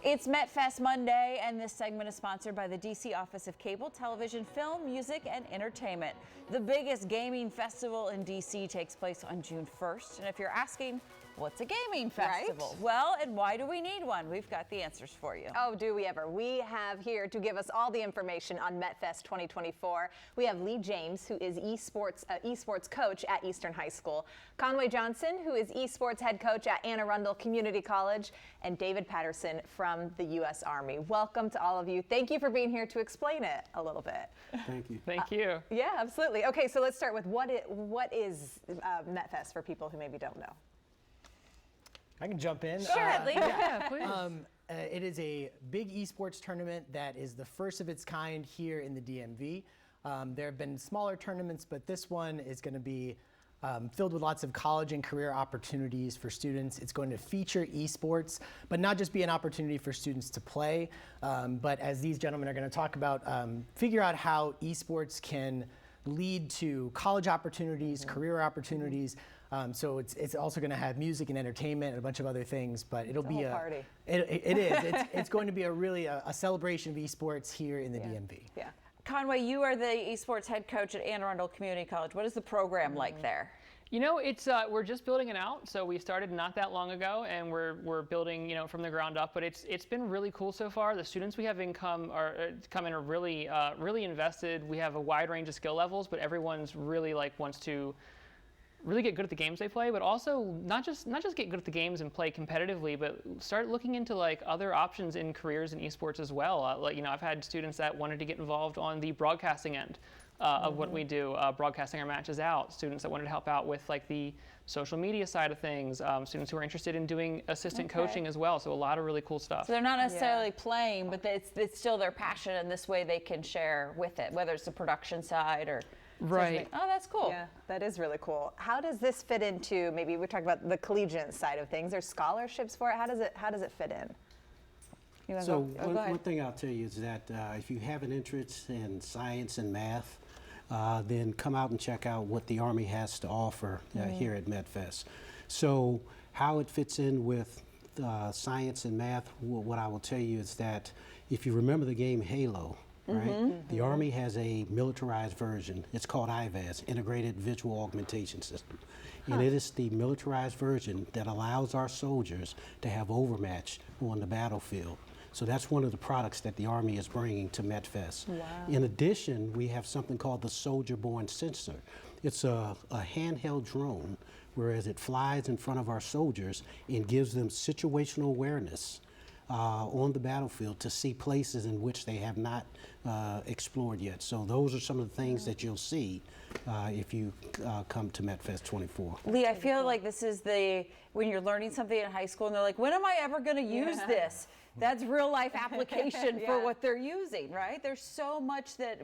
It's MetFest Monday, and this segment is sponsored by the DC Office of Cable Television, Film, Music, and Entertainment. The biggest gaming festival in DC takes place on June 1st. And if you're asking, what's a gaming festival? Right? Well, and why do we need one? We've got the answers for you. Oh, do we ever? We have here to give us all the information on MetFest 2024. We have Lee James, who is esports coach at Eastern High School, Conway Johnson, who is esports head coach at Anne Arundel Community College, and David Patterson from the U.S. Army. Welcome to all of you. Thank you for being here to explain it a little bit. Thank you. Thank you. Yeah, absolutely. Okay, so let's start with what is MetFest for people who maybe don't know. I can jump in. Sure, Lee. Yeah, please. It is a big esports tournament that is the first of its kind here in the DMV. There have been smaller tournaments, but this one is going to be filled with lots of college and career opportunities for students. It's going to feature esports, but not just be an opportunity for students to play, but as these gentlemen are going to talk about, figure out how esports can lead to college opportunities, career opportunities. So it's also going to have music and entertainment and a bunch of other things, but it'll be a party. It is. It's going to be a celebration of esports here in the DMV. Yeah. Conway, you are the esports head coach at Anne Arundel Community College. What is the program like there? You know, it's we're just building it out. So we started not that long ago, and we're building, you know, from the ground up. But it's been really cool so far. The students we have come in are really really invested. We have a wide range of skill levels, but everyone's really wants to really get good at the games they play, but also not just get good at the games and play competitively, but start looking into other options in careers in esports as well. I've had students that wanted to get involved on the broadcasting end of what we do, broadcasting our matches out. Students that wanted to help out with the social media side of things. Students who are interested in doing assistant coaching as well. So a lot of really cool stuff. So they're not necessarily playing, but it's still their passion, and this way they can share with it, whether it's the production side or. Right. Oh, that's cool. Yeah, that is really cool. How does this fit into, maybe we're talking about the collegiate side of things. There's scholarships for it. How does it fit in? So one thing I'll tell you is that if you have an interest in science and math, then come out and check out what the Army has to offer here at MetFest. So how it fits in with science and math, what I will tell you is that if you remember the game Halo, right? The Army has a militarized version. It's called IVAS, Integrated Visual Augmentation System. And it is the militarized version that allows our soldiers to have overmatch on the battlefield. So that's one of the products that the Army is bringing to MetFest. Wow. In addition, we have something called the Soldier-Borne Sensor. It's a handheld drone, whereas it flies in front of our soldiers and gives them situational awareness on the battlefield to see places in which they have not explored yet. So those are some of the things that you'll see if you come to MetFest 24. Lee, I feel like this is when you're learning something in high school and they're like, when am I ever going to use this? That's real life application for what they're using, right? There's so much that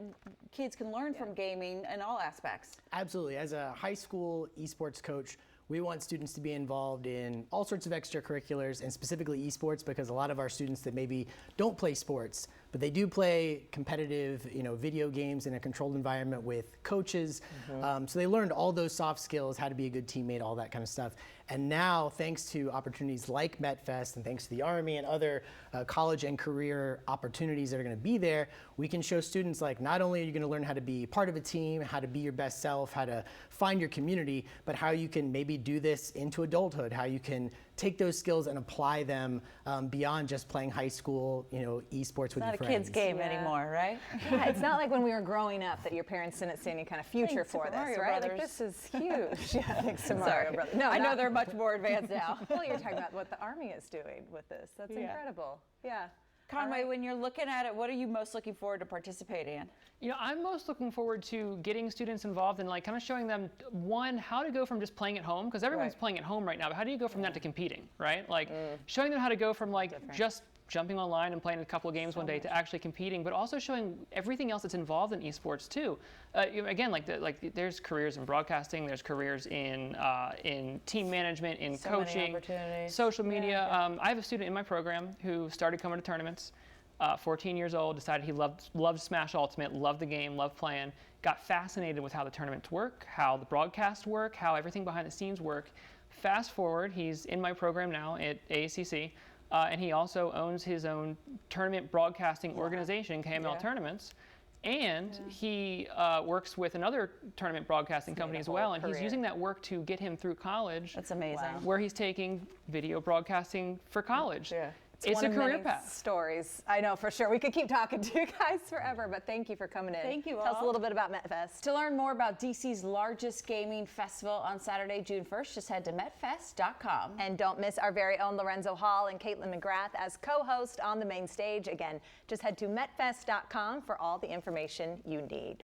kids can learn from gaming in all aspects. Absolutely. As a high school esports coach, we want students to be involved in all sorts of extracurriculars, and specifically esports, because a lot of our students that maybe don't play sports, but they do play competitive, video games in a controlled environment with coaches. So they learned all those soft skills, how to be a good teammate, all that kind of stuff. And now, thanks to opportunities like MetFest and thanks to the Army and other college and career opportunities that are going to be there, we can show students not only are you going to learn how to be part of a team, how to be your best self, how to find your community, but how you can maybe do this into adulthood, how you can take those skills and apply them beyond just playing high school, esports with your friends. It's not a kid's game anymore, right? Yeah, it's not like when we were growing up that your parents didn't see any kind of future for this, Mario right? Brothers. This is huge. Yeah, thanks to Mario Brothers. No, I know they're much more advanced now. Well, you're talking about what the Army is doing with this. That's incredible. Yeah. Conway, when you're looking at it, what are you most looking forward to participating in? I'm most looking forward to getting students involved and kind of showing them, one, how to go from just playing at home, because everyone's playing at home right now, but how do you go from that to competing, right? Showing them how to go from just jumping online and playing a couple of games one day to actually competing, but also showing everything else that's involved in esports too. Again, there's careers in broadcasting, there's careers in team management, in coaching, social media. I have a student in my program who started coming to tournaments. 14 years old, decided he loved Smash Ultimate, loved the game, loved playing, got fascinated with how the tournaments work, how the broadcasts work, how everything behind the scenes work. Fast forward, he's in my program now at AACC. and he also owns his own tournament broadcasting organization, KML Tournaments. And he works with another tournament broadcasting company as well, and he's using that work to get him through college. That's amazing. Where he's taking video broadcasting for college. Yeah. It's a one of career many path. Stories. I know for sure. We could keep talking to you guys forever, but thank you for coming in. Thank you Tell us a all. little bit about MetFest. To learn more about DC's largest gaming festival on Saturday, June 1st, just head to metfest.com. And don't miss our very own Lorenzo Hall and Caitlin McGrath as co-host on the main stage. Again, just head to metfest.com for all the information you need.